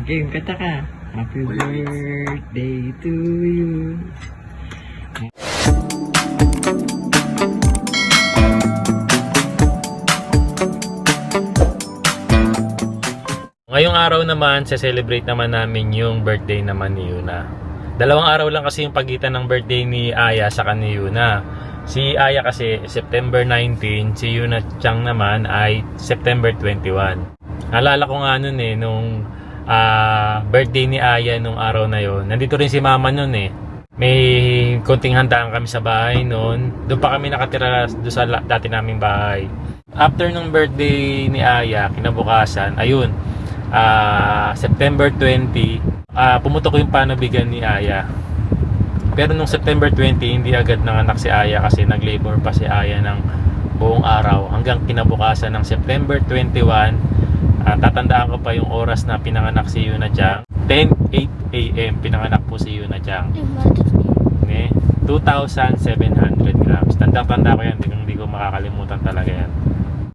Game kata ka. Happy birthday to you. Ngayong araw naman, celebrate naman namin yung birthday naman ni Yuna. Dalawang araw lang kasi yung pagitan ng birthday ni Aya sa ni Yuna. Si Aya kasi September 19, si Yuna Chang naman ay September 21. Naalala ko nga nun nung birthday ni Aya nung araw na yon. Nandito rin si Mama nun May konting handaan kami sa bahay noon. Doon pa kami nakatira doon sa dati naming bahay. After nung birthday ni Aya, kinabukasan, ayun, September 20, pumutok yung panabigan ni Aya. Pero nung September 20, hindi agad nanganak si Aya kasi nag-labor pa si Aya ng buong araw. Hanggang kinabukasan ng September 21, tatandaan ko pa yung oras na pinanganak si Yuna Chang. 10:08 AM pinanganak po si Yuna Chang. 2,700 grams. Tanda-tanda ko yan, hindi ko makakalimutan talaga yan.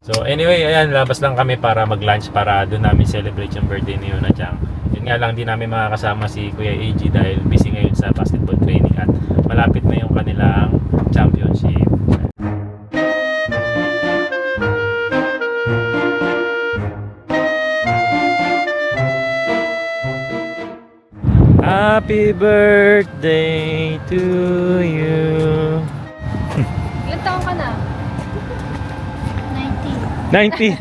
So anyway, ayan, labas lang kami para mag-lunch para doon namin celebrate yung birthday ni Yuna Chang. Yun nga lang, di namin makakasama si Kuya AG dahil busy ngayon sa basketball training at malapit na yung kanilang championship. Happy birthday to you. Ilan taon ka na? 19.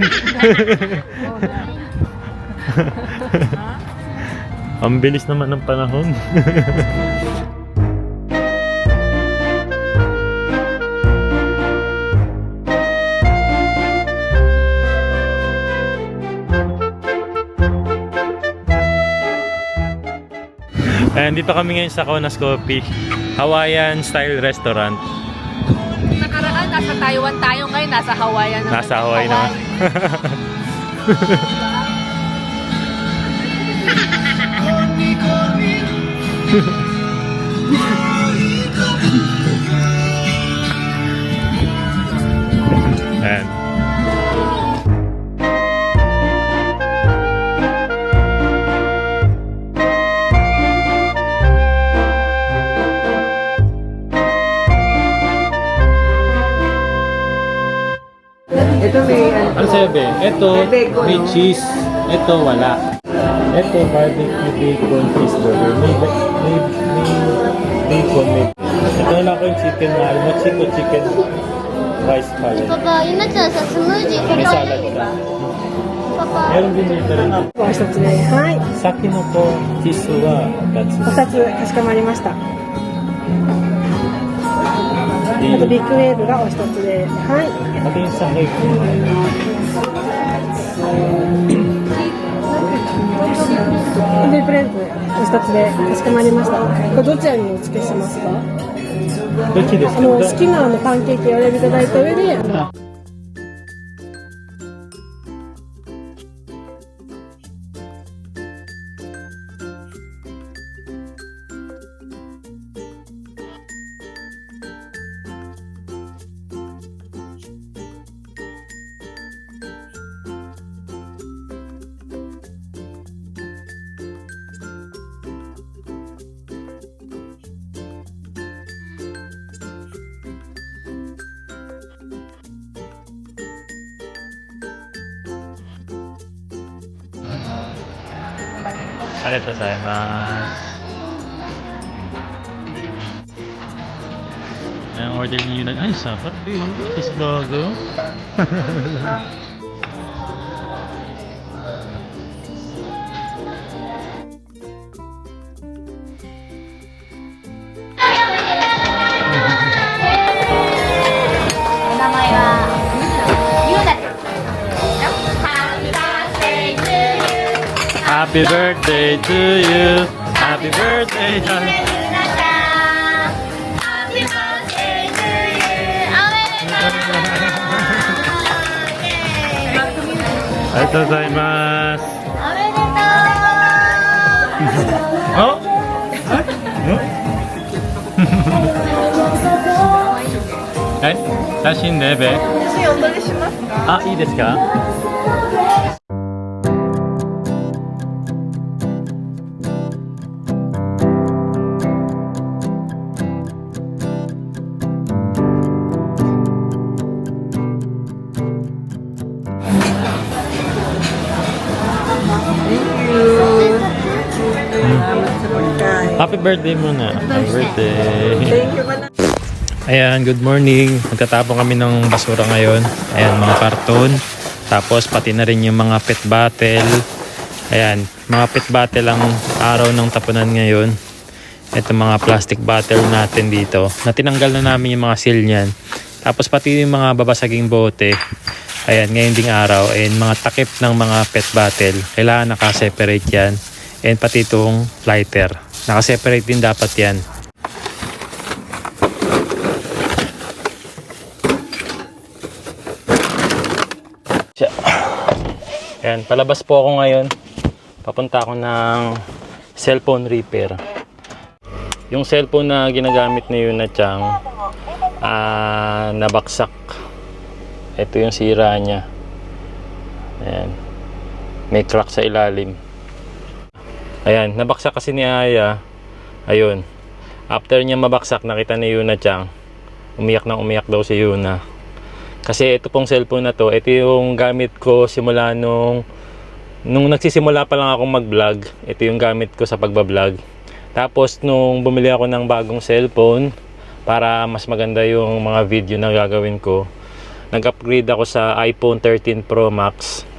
Ang bilis naman ng panahon. And dito kami ngayon sa Konas Coffee, Hawaiian style restaurant. Nakaraan, nasa Taiwan tayo ngayon, nasa Hawaiian naman. Nasa Hawaii naman. And Ito may ang sabi, ito may cheese, ito wala. Ito barbecue bacon cheeseburger. May bacon, may. Ito lang ko yung chicken mahal. Mexico chicken rice pala. Papa, yun na sa smoothie. May salad na. Papa. Meron din dito rin. お一つで、はい。 Saki no ko chisu wa お 2 二つかしこまりました。あ つ。とビッグウェーブがお一つで、はい。 Ito yung sake. でプレートお一つでかしこまりました。これどちらにお付けしますか？どっちですか？好きなパンケーキをお選びいただいた上で。 ありがとうございます。Ang order niyo na, ay sapat din, is bago. Happy birthday to you. Happy birthday to you. Arigatou gozaimasu. Oh? Hey, 写真でべ。写真お撮りしますか？あ、いいですか？ Happy birthday muna. Happy birthday. Thank you, madam. Ayan, good morning. Magtatapon kami ng basura ngayon. Ayan, mga karton. Tapos pati na rin yung mga pet bottle. Ayan, mga pet bottle ang araw ng tapunan ngayon. Ito mga plastic bottle natin dito. Natinanggal na namin yung mga seal niyan. Tapos pati yung mga babasaging bote. Ayan, ngayon ding araw. And mga takip ng mga pet bottle. Kailangan naka-separate yan. And pati itong lighter. Naka-separate din dapat yan. Ayan, palabas po ako ngayon. Papunta ako ng cellphone repair. Yung cellphone na ginagamit ni Yuna Chang, nabaksak. Ito yung sira niya. Ayan. May crack sa ilalim. Ayan, nabaksak kasi ni Aya. Ayun. After niya mabaksak, nakita ni Yuna Chang. Umiyak daw si Yuna. Kasi ito pong cellphone na to, ito yung gamit ko simula nung nagsisimula pa lang akong mag-vlog. Ito yung gamit ko sa pagbablog. Tapos nung bumili ako ng bagong cellphone para mas maganda yung mga video na gagawin ko, nag-upgrade ako sa iPhone 13 Pro Max.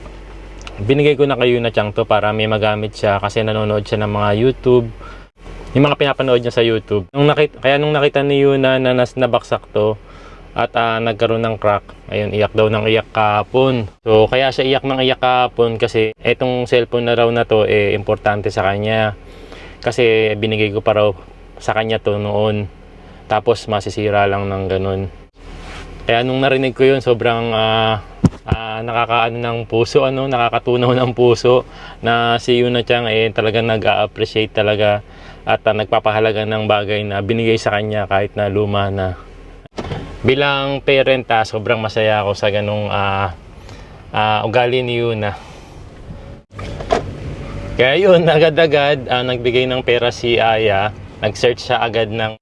Binigay ko na kay Yuna Chang to para may magamit siya kasi nanonood siya ng mga YouTube. Yung mga pinapanood niya sa YouTube. Kaya nung nakita ni Yuna na nabaksak to at nagkaroon ng crack, ayun, iyak daw ng iyak kahapon. So kaya siya iyak ng iyak kahapon kasi etong cellphone na raw na to importante sa kanya. Kasi binigay ko pa raw sa kanya to noon. Tapos masisira lang ng ganun. Kaya nung narinig ko yun, sobrang nakakaano ng puso, nakakatunaw ng puso na si Yuna Chang talagang nag-a-appreciate talaga at nagpapahalaga ng bagay na binigay sa kanya kahit na luma na. Bilang parent, sobrang masaya ako sa ganung ugali ni Yuna. Kaya yun, agad-agad nagbigay ng pera si Aya. Nag-search siya agad ng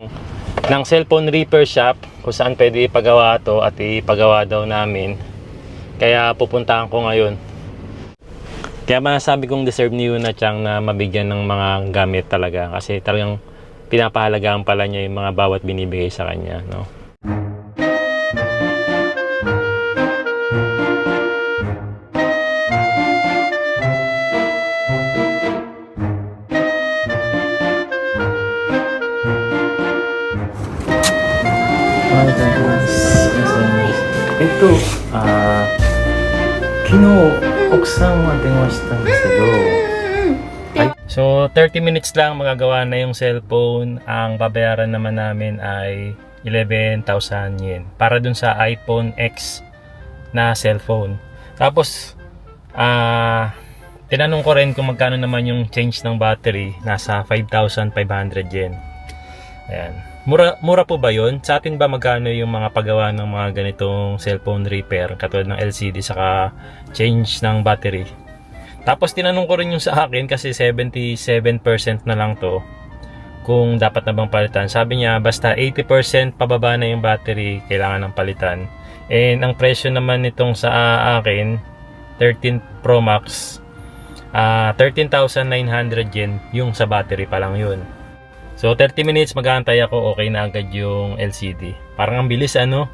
cellphone repair shop kung saan pwede ipagawa to at ipagawa daw namin. Kaya pupuntahan ko ngayon. Kaya masasabi kong deserve ni Yuna Chang na mabigyan ng mga gamit talaga. Kasi talagang pinapahalagaan pala niya yung mga bawat binibigay sa kanya, no? Ito, 昨日奥さんは電話したんですけど、So 30 minutes lang magagawa na yung cellphone. Ang babayaran naman namin ay 11,000 yen para dun sa iPhone X na cellphone. Tapos tinanong ko rin kung magkano naman yung change ng battery. Nasa 5,500 yen. Ayan. Mura po ba yun? Sa atin ba magkano yung mga paggawa ng mga ganitong cellphone repair katulad ng LCD saka change ng battery? Tapos tinanong ko rin yung sa akin kasi 77% na lang to kung dapat na bang palitan. Sabi niya basta 80% pababa na yung battery kailangan ng palitan. And ang presyo naman nitong sa akin 13 Pro Max 13,900 yen yung sa battery pa lang yun. So 30 minutes mag-aantay ako, okay na agad yung LCD. Parang ang bilis ano.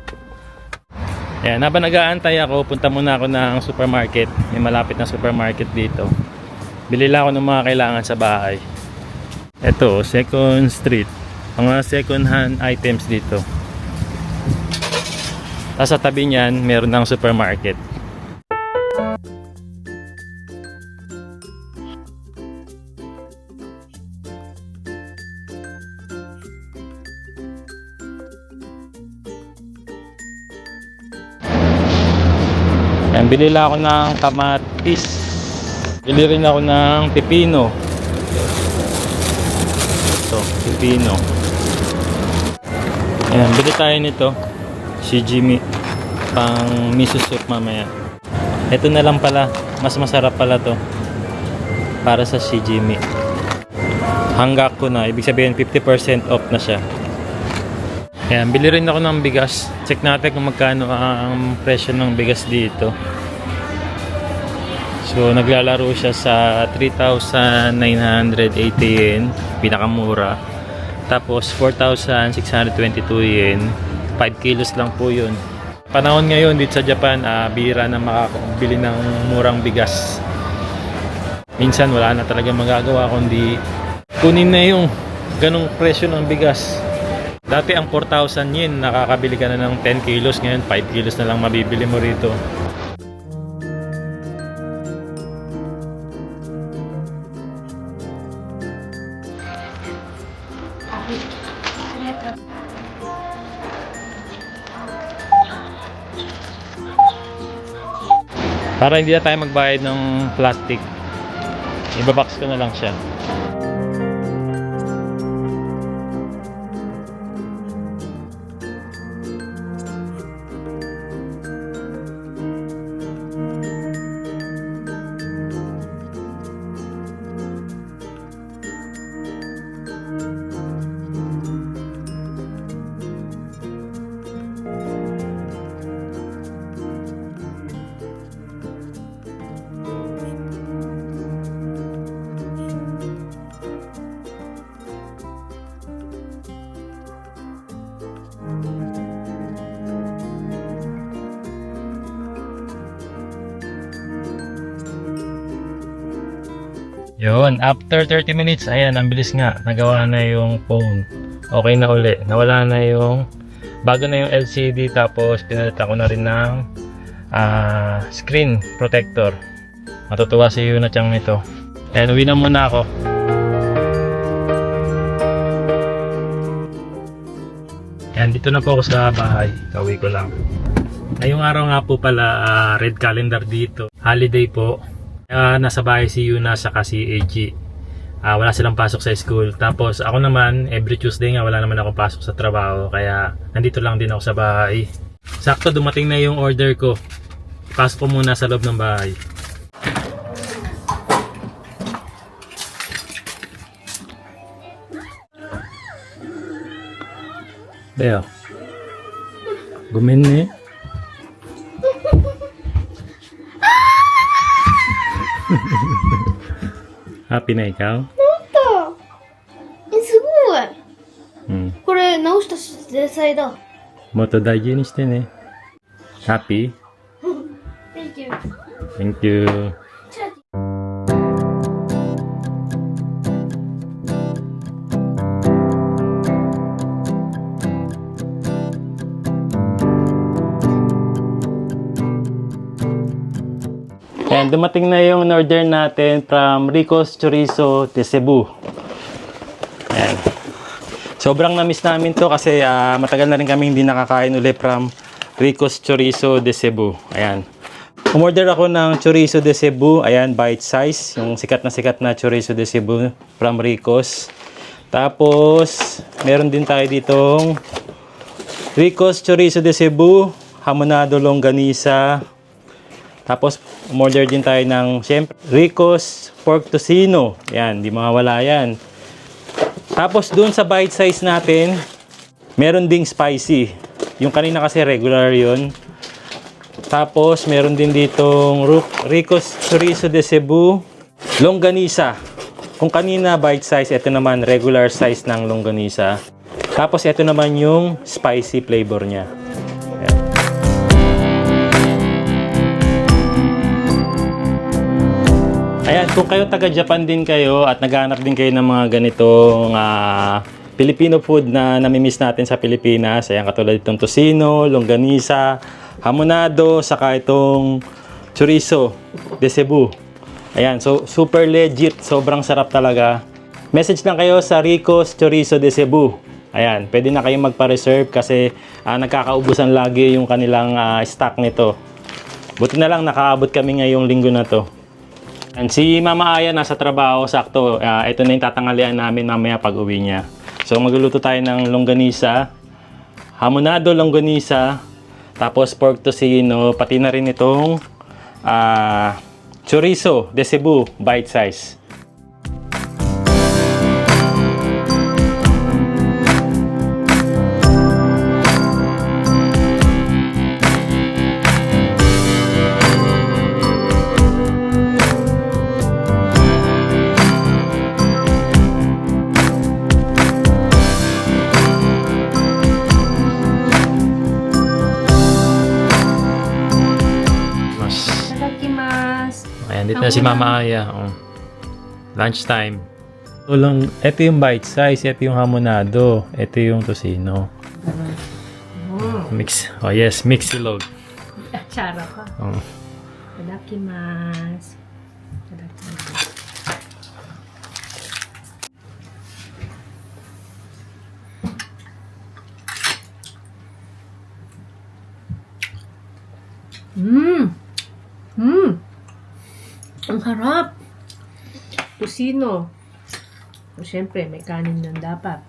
Ayan, habang nag-aantay ako, punta muna ako ng supermarket. May malapit na supermarket dito. Bili lang ako ng mga kailangan sa bahay. Ito, Second Street. Mga second hand items dito. Tapos sa tabi niyan, meron ng supermarket. Ayan, bili lang ako ng kamatis. Bili rin ako ng pipino. Ito, pipino. Ayan, bili tayo nito. Shijimi. Pang miso soup mamaya. Ito na lang pala. Mas masarap pala to. Para sa shijimi. Hanggak ko na. Ibig sabihin 50% off na siya. Ayan, bili rin ako ng bigas. Check natin kung magkano ang presyo ng bigas dito. So naglalaro siya sa 3,980 yen, pinakamura. Tapos 4,622 yen, 5 kilos lang po yun. Panahon ngayon dito sa Japan, bihira na makakabili ng murang bigas. Minsan wala na talaga magagawa kundi kunin na yung ganong presyo ng bigas. Dati ang 4,000 yen, nakakabili ka na ng 10 kilos. Ngayon 5 kilos na lang mabibili mo rito. Para hindi na tayo magbayad ng plastic, ibabox ko na lang siya. Yun, after 30 minutes, ayan, ang bilis nga. Nagawa na yung phone. Okay na uli. Nawala na yung, bago na yung LCD, tapos pinalitan ko na rin ng screen protector. Matutuwa si Yuna Chang nito. Ayan, uwi na muna ako. Ayan, dito na po ako sa bahay. Kauwi ko lang. Ngayong araw nga po pala, red calendar dito. Holiday po. Nasa bahay si Yuna saka si AG. Wala silang pasok sa school. Tapos ako naman, every Tuesday nga wala naman ako pasok sa trabaho. Kaya nandito lang din ako sa bahay. Sakto dumating na yung order ko. Pasok ko muna sa loob ng bahay. Beo. Gumin eh. Happy na ikaw? すごい。うん。これ直した野菜だ。もっと大事にしてね。Happy? Thank you. Thank you. Ayan, dumating na yung order natin from Rico's Chorizo de Cebu. Ayan. Sobrang na-miss namin to kasi matagal na rin kami hindi nakakain ulit from Rico's Chorizo de Cebu. Ayan. Umorder ako ng Chorizo de Cebu. Ayan, bite size. Yung sikat na Chorizo de Cebu from Rico's. Tapos, meron din tayo ditong Rico's Chorizo de Cebu, Hamonado Longganisa. Tapos, umorder din tayo ng, siyempre, Rico's Pork Tocino. Yan, di mawawala yan. Tapos, dun sa bite size natin, meron ding spicy. Yung kanina kasi regular yun. Tapos, meron din ditong Rico's Chorizo de Cebu, Longganisa. Kung kanina bite size, ito naman regular size ng longganisa. Tapos, ito naman yung spicy flavor niya. Ayan, kung kayo taga-Japan din kayo at naghahanap din kayo ng mga ganitong Filipino food na namimiss natin sa Pilipinas, ayan, katulad itong tocino, longganisa, hamonado, saka itong chorizo de Cebu. Ayan, so super legit, sobrang sarap talaga. Message lang kayo sa Rico's Chorizo de Cebu. Ayan, pwede na kayong magpa-reserve kasi nagkakaubusan lagi yung kanilang stock nito. Buti na lang nakaabot kami ngayong linggo na to. And si Mama Aya nasa trabaho, sakto. Ito na yung tatanghalian namin mamaya pag uwi niya. So magluluto tayo ng longganisa, hamonado longganisa, tapos pork tocino, pati na rin itong chorizo de Cebu, bite size. Itadakimasu. Ayan, dito na si Mama Aya. Oh. Lunch time. Ito yung bite size, ito yung hamonado, ito yung tocino. Mix. Oh yes, mix silog. Chara ka. Oh. Itadakimasu. Itadakimasu. Ang harap. Tusino. O, syempre, may kanin lang dapat.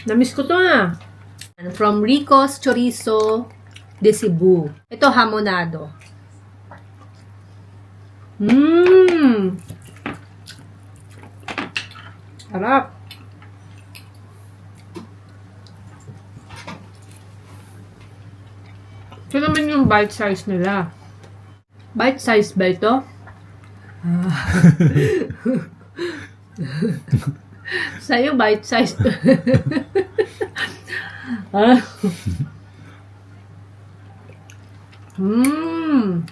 Namiss ko to From Rico's Chorizo de Cebu. Ito, hamonado. Harap. Ito naman yung bite size nila. Bite size ba ito? Sa'yo, bite size.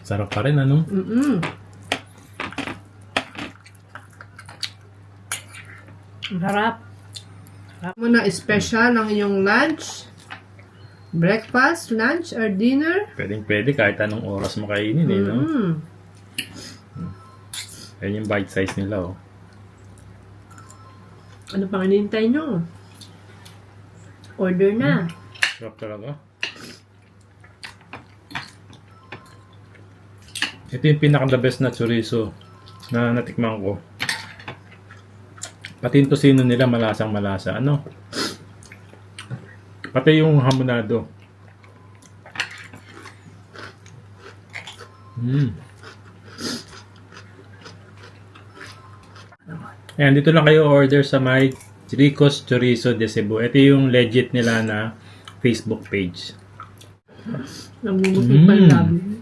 Sarap pa rin, ano? Ang harap. Harap mo na special ng iyong lunch. Breakfast, lunch, or dinner. Pwede kahit anong oras mo kainin, eh, no? Ayan yung bite size nila, oh. Ano pang hinihintay nyo? Order na. Sarap talaga. Ito yung pinaka-the best na chorizo na natikman ko. Pati yung tocino nila malasang-malasa. Ano? Pati yung hamonado. Ayan, dito lang kayo order sa my Rico's Chorizo de Cebu. Ito yung legit nila na Facebook page. Namumutay pa yung labi.